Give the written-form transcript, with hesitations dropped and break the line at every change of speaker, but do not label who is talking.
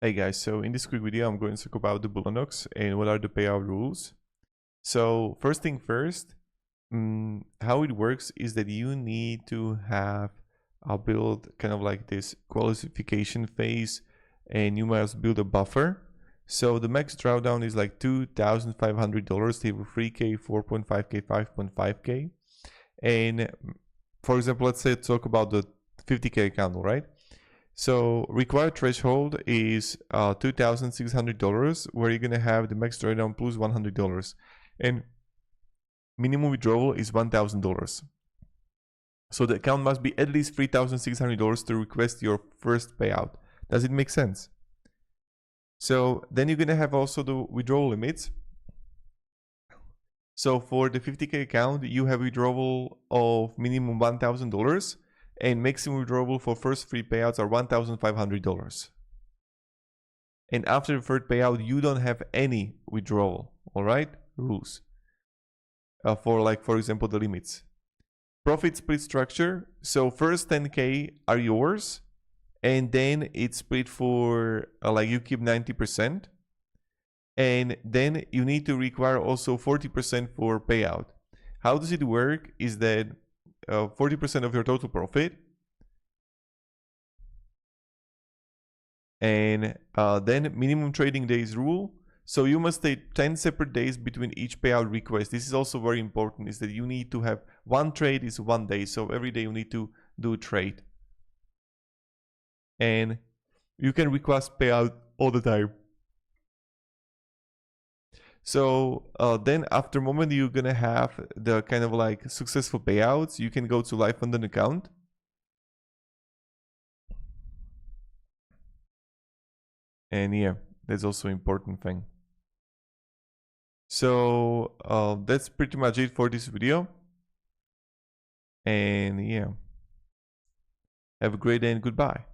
Hey guys, so in this quick video I'm going to talk about the Bullenox and what are the payout rules. So first thing first, how it works is that you need to have a build kind of like this qualification phase, and you must build a buffer. So the max drawdown is like $2,500, table 3K, 4.5K, 5.5K. And for example, let's say talk about the 50K account, right? So required threshold is $2,600, where you're gonna have the max drawdown plus $100, and minimum withdrawal is $1,000. So the account must be at least $3,600 to request your first payout. Does it make sense? So then you're gonna have also the withdrawal limits. So for the 50K account, you have withdrawal of minimum $1,000. And maximum withdrawal for first three payouts are $1,500. And after the third payout, you don't have any withdrawal. All right, rules for example, the limits. Profit split structure. So first 10K are yours, and then it's split for like you keep 90%, and then you need to require also 40% for payout. How does it work? Is that 40% of your total profit, and then minimum trading days rule. So you must take 10 separate days between each payout request. This is also very important, is that you need to have one trade is 1 day. So every day you need to do a trade. And you can request payout all the time. So then after a moment, you're gonna have the kind of like successful payouts. You can go to live funded account. And yeah, that's also an important thing. So that's pretty much it for this video. And yeah, have a great day and goodbye.